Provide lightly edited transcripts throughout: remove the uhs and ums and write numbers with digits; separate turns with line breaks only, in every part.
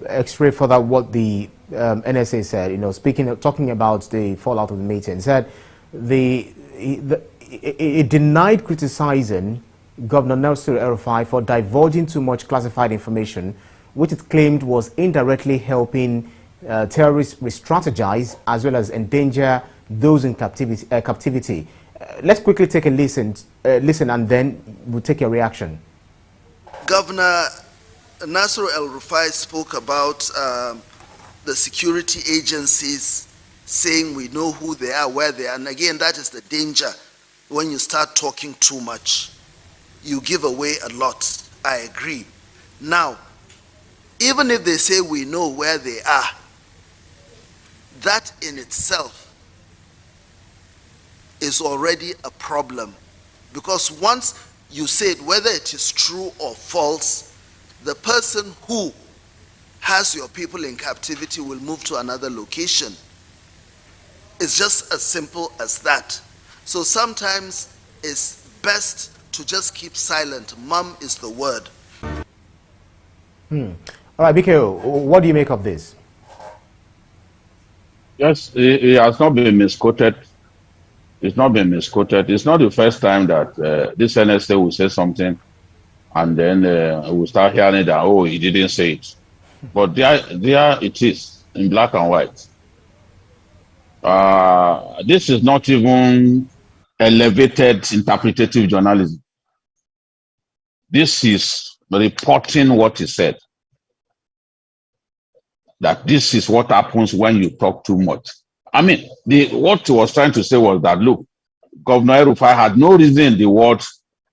X-ray further what the NSA said, talking about the fallout of the meeting, said it denied criticizing Governor Nasir El-Rufai for divulging too much classified information, which it claimed was indirectly helping terrorists re-strategize as well as endanger those in captivity. Let's quickly take a listen and then we'll take your reaction.
Governor Nasir El-Rufai spoke about the security agencies saying we know who they are, where they are. And again, that is the danger when you start talking too much. You give away a lot. I agree. Now, even if they say we know where they are, that in itself is already a problem. Because once you say it, whether it is true or false, the person who has your people in captivity will move to another location. It's just as simple as that. So sometimes it's best to just keep silent. Mum is the word.
All right, BKO, what do you make of this?
Yes, it has not been misquoted. It's not been misquoted. It's not the first time that this NSA will say something and then we'll start hearing that, oh, he didn't say it. But there it is, in black and white. This is not even elevated interpretative journalism. This is reporting what he said. That this is what happens when you talk too much. I mean, what he was trying to say was that, look, Governor Rufai had no reason in the world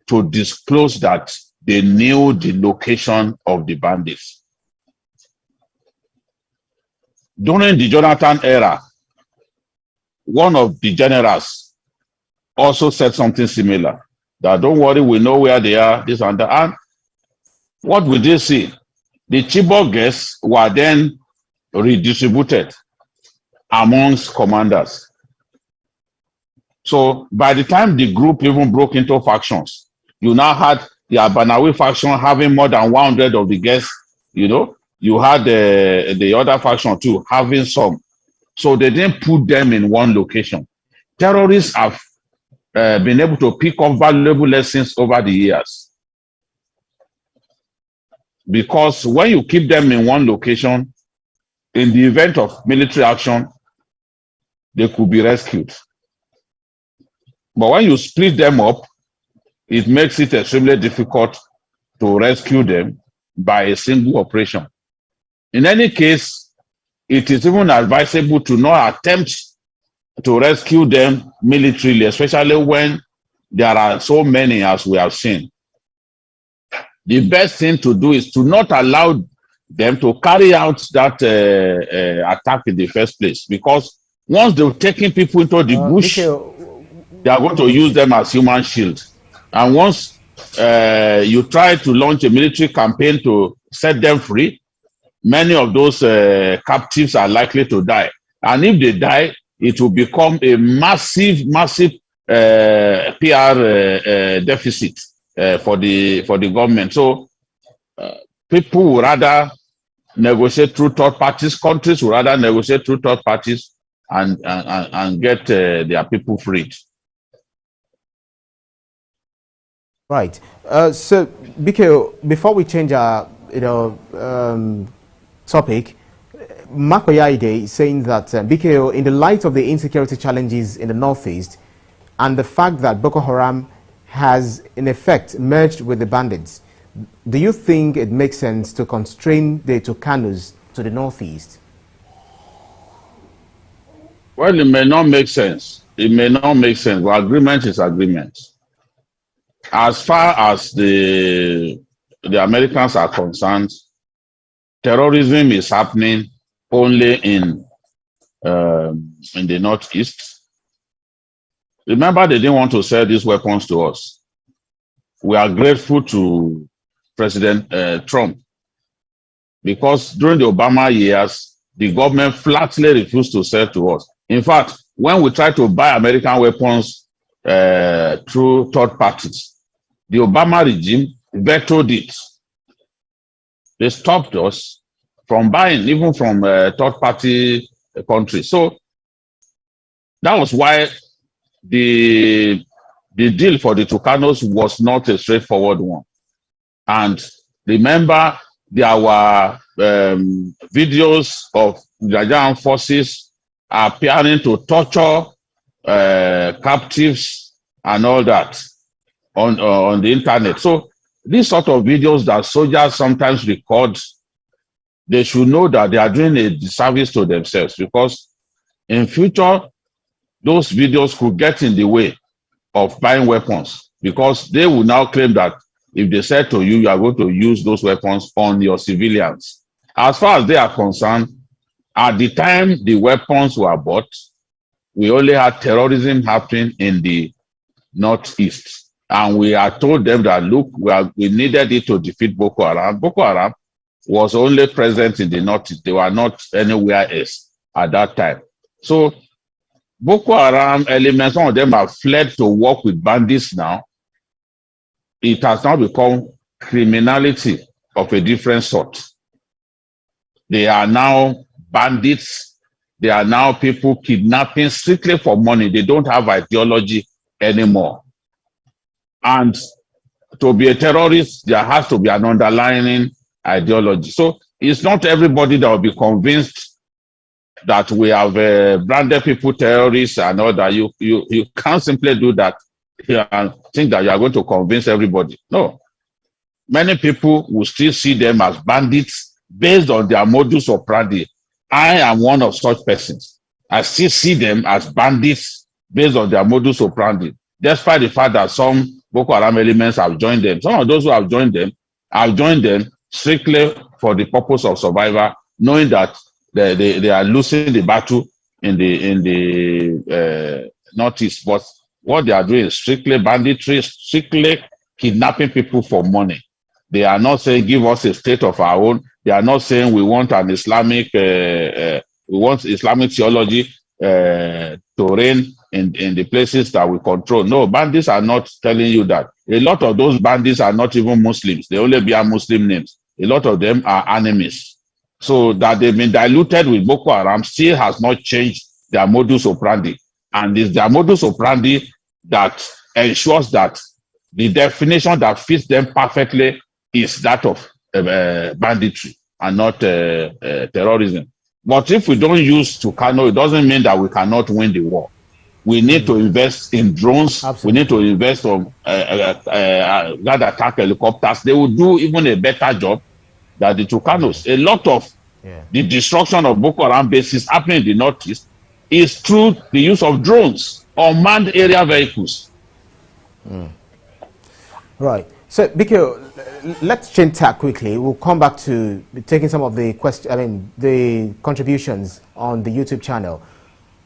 to disclose that they knew the location of the bandits. During the Jonathan era, one of the generals also said something similar, that don't worry, we know where they are, this and that. And what we did see, the Chibok guests were then redistributed amongst commanders. So by the time the group even broke into factions, you now had the Abanawi faction having more than 100 of the guests, you had the other faction too having some. So they didn't put them in one location. Terrorists have been able to pick up valuable lessons over the years. Because when you keep them in one location, in the event of military action, they could be rescued. But when you split them up, it makes it extremely difficult to rescue them by a single operation. In any case, it is even advisable to not attempt to rescue them militarily, especially when there are so many as we have seen. The best thing to do is to not allow them to carry out that attack in the first place, because once they've taken people into the bush, they are going to use them as human shield. And once you try to launch a military campaign to set them free, many of those captives are likely to die. And if they die, it will become a massive PR deficit for the government. So people would rather negotiate through third parties. Countries would rather negotiate through third parties and get their people freed.
Right. So, BKO, before we change our topic, Makoyaide is saying that BKO, in the light of the insecurity challenges in the northeast and the fact that Boko Haram has in effect merged with the bandits, do you think it makes sense to constrain the Turkanos to the northeast?
Well, it may not make sense. It may not make sense, but agreement is agreement. As far as the Americans are concerned, terrorism is happening only in the northeast. Remember, they didn't want to sell these weapons to us. We are grateful to President Trump, because during the Obama years, the government flatly refused to sell to us. In fact, when we tried to buy American weapons through third parties, the Obama regime vetoed it. They stopped us from buying, even from third-party countries. So that was why the deal for the Tucanos was not a straightforward one. And remember, there were videos of Nigerian forces appearing to torture captives and all that on the internet. So these sort of videos that soldiers sometimes record, they should know that they are doing a disservice to themselves, because in future, those videos could get in the way of buying weapons, because they will now claim that if they said to you, you are going to use those weapons on your civilians. As far as they are concerned, at the time the weapons were bought, we only had terrorism happening in the Northeast. And we had told them that, look, we needed it to defeat Boko Haram. Boko Haram was only present in the Northeast. They were not anywhere else at that time. So Boko Haram elements, some of them have fled to work with bandits now. It has now become criminality of a different sort. They are now bandits. They are now people kidnapping strictly for money. They don't have ideology anymore. And to be a terrorist, there has to be an underlying ideology. So it's not everybody that will be convinced that we have branded people terrorists and all that. You can't simply do that and think that you are going to convince everybody. No. Many people will still see them as bandits based on their modus operandi. I am one of such persons. I still see them as bandits based on their modus operandi, despite the fact that some Boko Haram elements have joined them. Some of those who have joined them strictly for the purpose of survival, knowing that they are losing the battle in the Northeast. But what they are doing is strictly banditry, strictly kidnapping people for money. They are not saying give us a state of our own. They are not saying we want an Islamic, we want Islamic theology to reign in the places that we control. No, bandits are not telling you that. A lot of those bandits are not even Muslims. They only bear Muslim names. A lot of them are enemies. So that they've been diluted with Boko Haram still has not changed their modus operandi. And it's their modus operandi that ensures that the definition that fits them perfectly is that of banditry and not terrorism. But if we don't use Tucano, it doesn't mean that we cannot win the war. We need to invest in drones. Absolutely. We need to invest on guard attack helicopters. They will do even a better job than the Tucanos. A lot of the destruction of Boko Haram bases happening in the Northeast is through the use of drones, unmanned area vehicles.
Right. So, Biko, let's change tack quickly. We'll come back to taking some of the the contributions on the YouTube channel.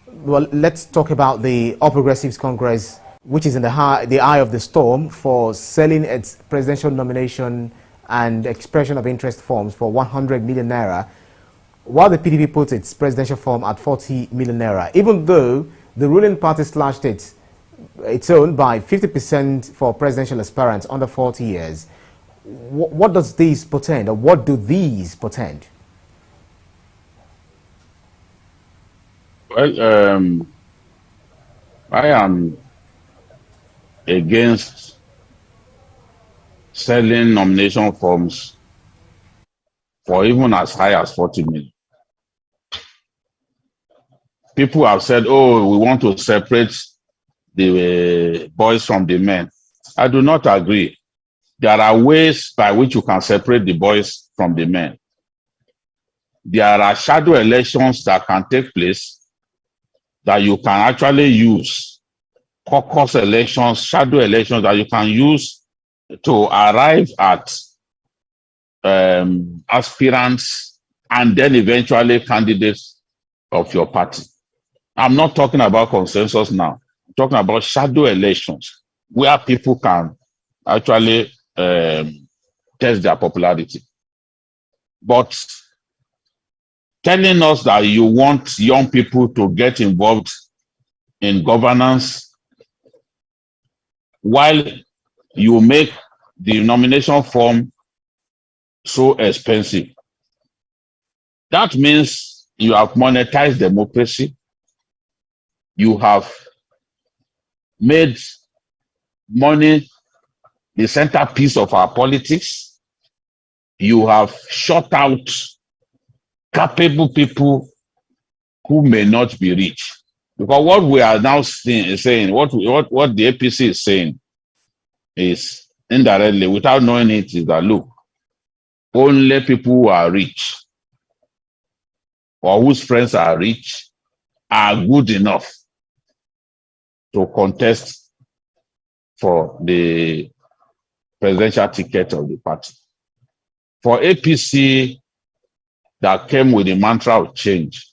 Well, let's talk about the All Progressives Congress, which is in the eye of the storm for selling its presidential nomination and expression of interest forms for 100 million naira, while the PDP puts its presidential form at 40 million naira, even though the ruling party slashed its own by 50% for presidential aspirants under 40 years. What does this portend, or what do these portend?
Well, I am against selling nomination forms for even as high as 40 million. People have said, oh, we want to separate the boys from the men. I do not agree. There are ways by which you can separate the boys from the men. There are shadow elections that can take place that you can actually use, caucus elections, shadow elections that you can use to arrive at aspirants and then eventually candidates of your party. I'm not talking about consensus now. I'm talking about shadow elections where people can actually test their popularity. But telling us that you want young people to get involved in governance while you make the nomination form so expensive, That means you have monetized democracy. You have made money the centerpiece of our politics. You have shut out capable people who may not be rich. Because what we are now saying, what the APC is saying is indirectly, without knowing it, is that look, only people who are rich or whose friends are rich are good enough to contest for the presidential ticket of the party. For APC that came with the mantra of change,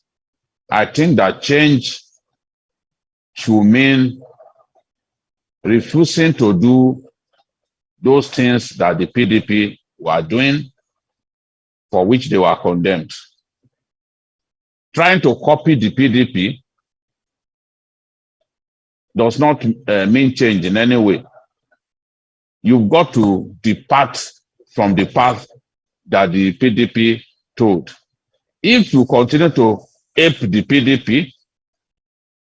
I think that change should mean refusing to do those things that the PDP were doing for which they were condemned. Trying to copy the PDP does not mean change in any way. You've got to depart from the path that the PDP told. If you continue to ape the PDP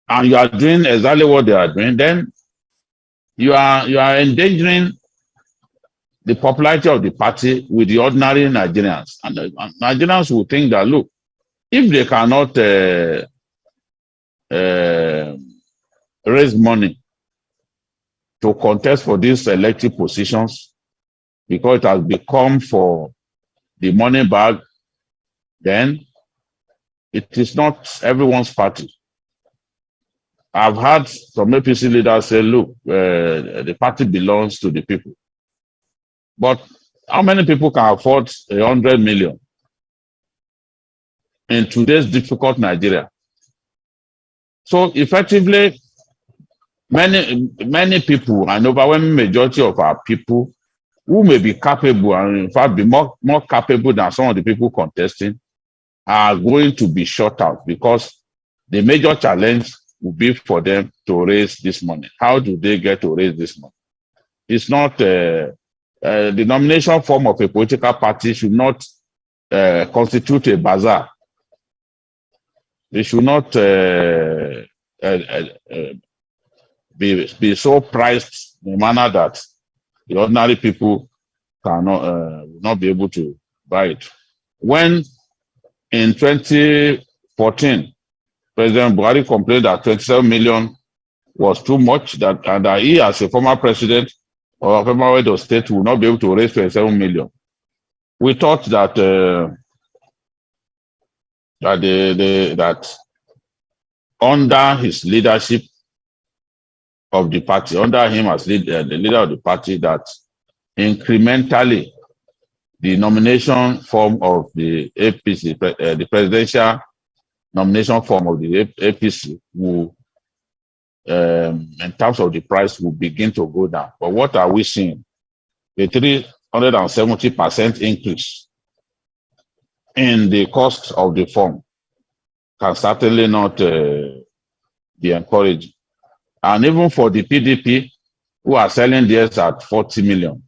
and you are doing exactly what they are doing, then you are endangering the popularity of the party with the ordinary Nigerians. And Nigerians will think that, look, if they cannot raise money to contest for these elective positions because it has become for the money bag, then it is not everyone's party. I've had some APC leaders say, look, the party belongs to the people. But how many people can afford 100 million in today's difficult Nigeria? So effectively, many people, an overwhelming majority of our people who may be capable and in fact be more capable than some of the people contesting are going to be shut out because the major challenge will be for them to raise this money. How do they get to raise this money? It's not the nomination form of a political party should not constitute a bazaar. It should not be so priced in a manner that the ordinary people cannot will not be able to buy it. When in 2014, President Buhari complained that 27 million was too much, and that he, as a former president or a former head of state, would not be able to raise 27 million. We thought that that under his leadership of the party, under him as the leader of the party, that incrementally the nomination form of the APC, the presidential nomination form of the APC will, in terms of the price, will begin to go down. But what are we seeing? A 370% increase in the cost of the form can certainly not be encouraged. And even for the PDP, who are selling theirs at 40 million,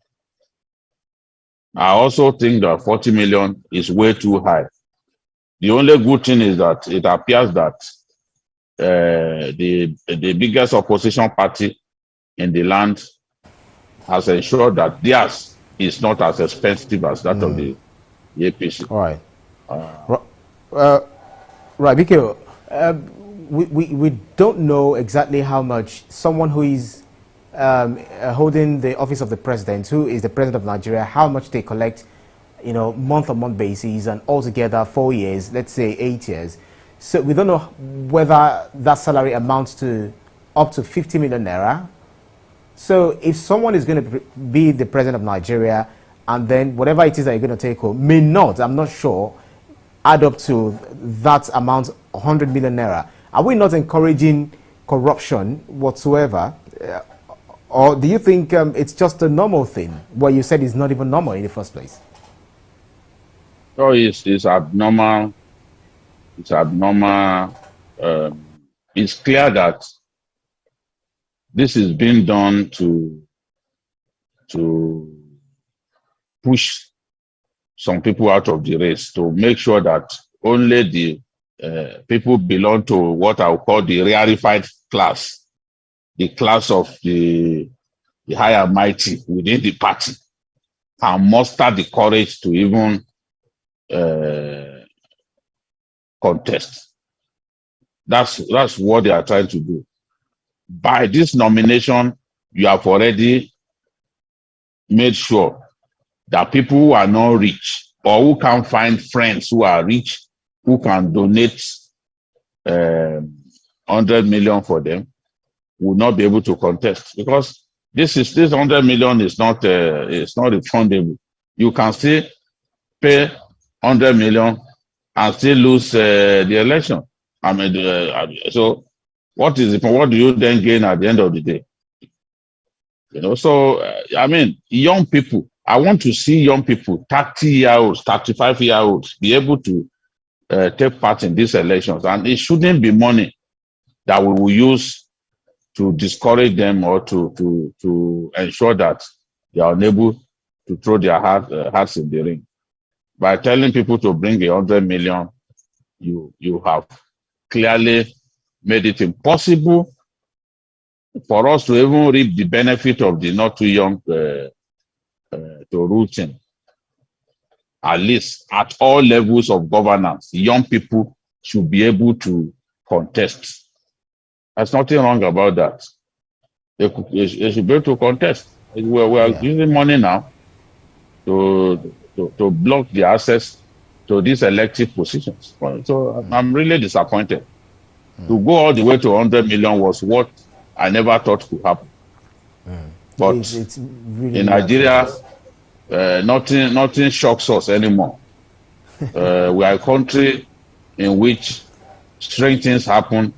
I also think that 40 million is way too high. The only good thing is that it appears that the biggest opposition party in the land has ensured that theirs is not as expensive as that of the APC.
All right. Right, Biko, we don't know exactly how much someone who is holding the office of the president, who is the president of Nigeria, how much they collect, month-on-month basis, and altogether 4 years, let's say 8 years. So we don't know whether that salary amounts to up to 50 million naira. So if someone is going to be the president of Nigeria, and then whatever it is that you're going to take home may not, I'm not sure, add up to that amount, 100 million naira. Are we not encouraging corruption whatsoever? Or do you think it's just a normal thing, where you said it's not even normal in the first place?
So it's abnormal. It's abnormal. It's clear that this is being done to push some people out of the race, to make sure that only the people belong to what I would call the rarefied class, the class of the high and mighty within the party, can muster the courage to even contest. That's what they are trying to do. By this nomination, you have already made sure that people who are not rich or who can find friends who are rich, who can donate 100 million for them, will not be able to contest, because this 100 million is not refundable. You can still pay 100 million and still lose the election. I mean, so what do you then gain at the end of the day? You know, so I mean, young people. I want to see young people, 30-year-olds, 35-year-olds, be able to take part in these elections, and it shouldn't be money that we will use to discourage them or to ensure that they are unable to throw their hearts in the ring. By telling people to bring 100 million, you have clearly made it impossible for us to even reap the benefit of the not too young to rule team. At least at all levels of governance, young people should be able to contest. There's nothing wrong about that. They should be able to contest. We are using money now to block the access to these elective positions. So I'm really disappointed. To go all the way to 100 million was what I never thought could happen. But it's really in Nigeria, nothing shocks us anymore. We are a country in which strange things happen,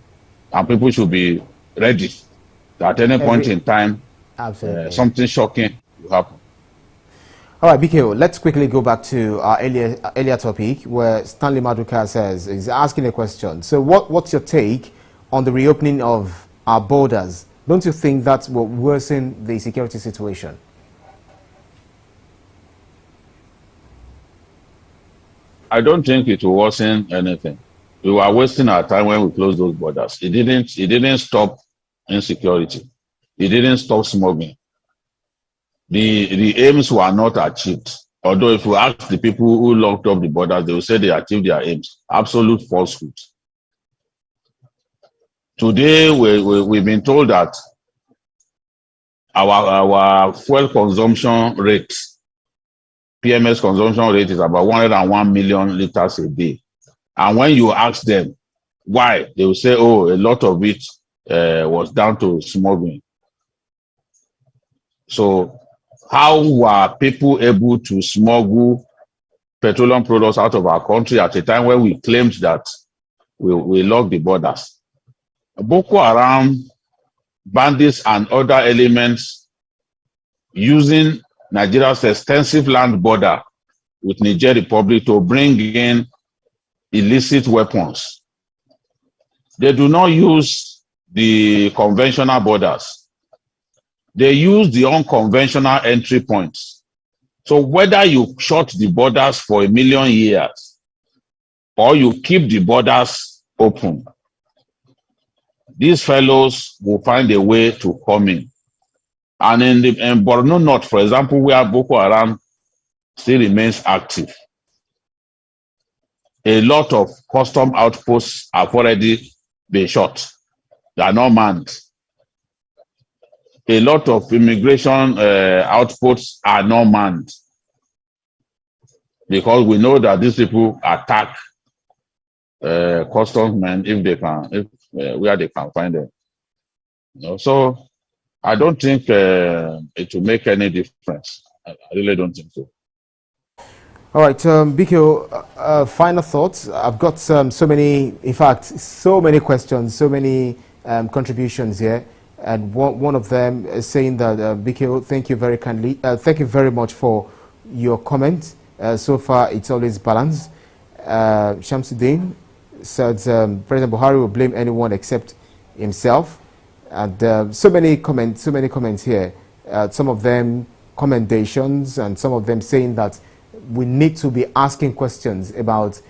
and people should be ready that at any point in time, something shocking will happen.
All right, BKO, let's quickly go back to our earlier topic where Stanley Maduka says, he's asking a question. So what's your take on the reopening of our borders? Don't you think that will worsen the security situation?
I don't think it will worsen anything. We were wasting our time when we closed those borders. It didn't stop insecurity. It didn't stop smuggling. The aims were not achieved. Although if we ask the people who locked up the borders, they will say they achieved their aims. Absolute falsehood. Today, we've been told that our fuel consumption rate, PMS consumption rate, is about 101 million liters a day. And when you ask them why, they will say, oh, a lot of it was down to smuggling. So how were people able to smuggle petroleum products out of our country at a time when we claimed that we locked the borders? Boko Haram, bandits, and other elements using Nigeria's extensive land border with Niger Republic to bring in illicit weapons. They do not use the conventional borders. They use the unconventional entry points. So whether you shut the borders for 1 million years or you keep the borders open, these fellows will find a way to come in. And in Borno North, for example, where Boko Haram still remains active, a lot of custom outposts have already been shot. They are not manned. A lot of immigration outposts are not manned, because we know that these people attack customs men where they can find them. You know, so I don't think it will make any difference. I really don't think so.
All right, Biko, final thoughts. I've got so many, in fact, so many questions, so many contributions here. And one of them is saying that, Biko, thank you very kindly. Thank you very much for your comment. So far, it's always balanced. Shamsuddin said President Buhari will blame anyone except himself. And so many comments here. Some of them commendations, and some of them saying that we need to be asking questions about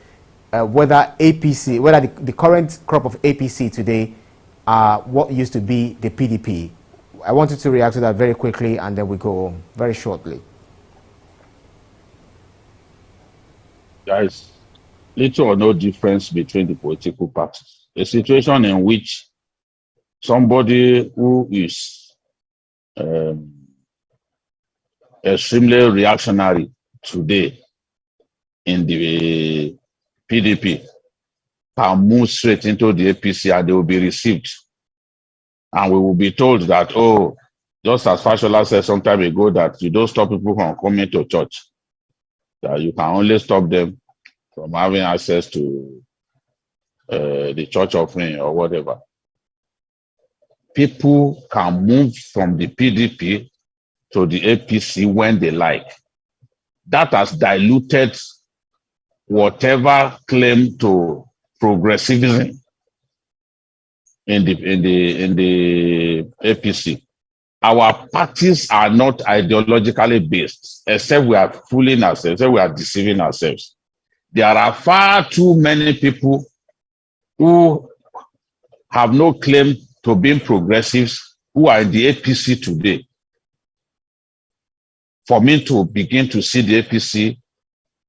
whether APC, whether the current crop of APC today are what used to be the PDP. I wanted to react to that very quickly, and then we go very shortly.
There is little or no difference between the political parties. A situation in which somebody who is extremely reactionary today in the PDP can move straight into the APC and they will be received. And we will be told that, oh, just as Fashola said some time ago, that you don't stop people from coming to church, that you can only stop them from having access to the church offering or whatever. People can move from the PDP to the APC when they like. That has diluted whatever claim to progressivism in the APC. Our parties are not ideologically based, except we are fooling ourselves, except we are deceiving ourselves. There are far too many people who have no claim to being progressives who are in the APC today for me to begin to see the APC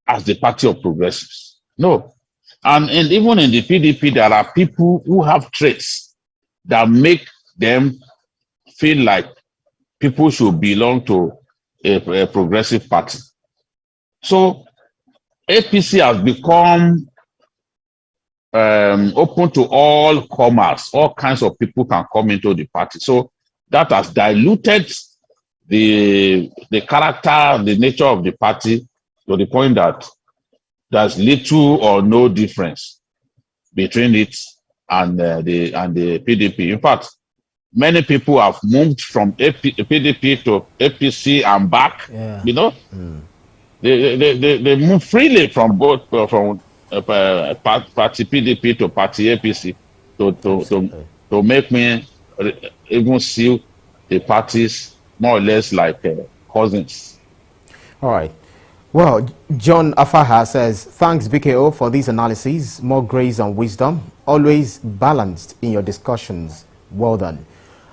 as the party of progressives. No. And even in the PDP, there are people who have traits that make them feel like people should belong to a progressive party. So APC has become open to all comers. All kinds of people can come into the party. So that has diluted the character, the nature of the party to the point that there's little or no difference between it and the PDP. In fact, many people have moved from PDP to APC and back.
Yeah.
You know, they move freely from both from party PDP to party APC to make me even see the parties more or less like cousins.
All right. Well, John Afaha says, thanks BKO for these analyses, more grace and wisdom, always balanced in your discussions. Well done.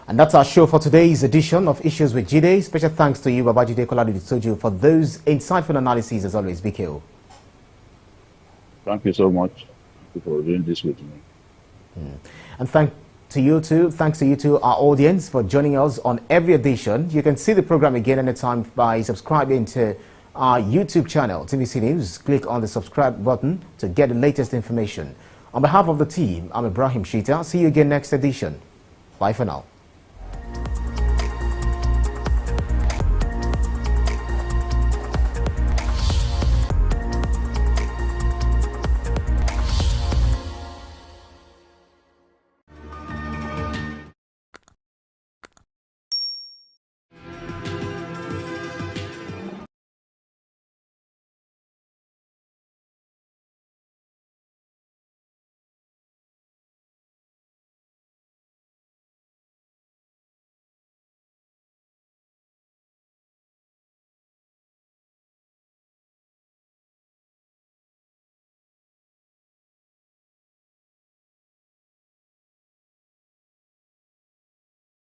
And that's our show for today's edition of Issues with Jide. Special thanks to you, Babajide Kolade-Soju, for those insightful analyses as always, BKO.
Thank you so much for doing this with me.
And thanks to you too, our audience, for joining us on every edition. You can see the program again anytime by subscribing to our YouTube channel, TVC News. Click on the subscribe button to get the latest information. On behalf of the team, I'm Ibrahim Shita. See you again next edition. Bye for now.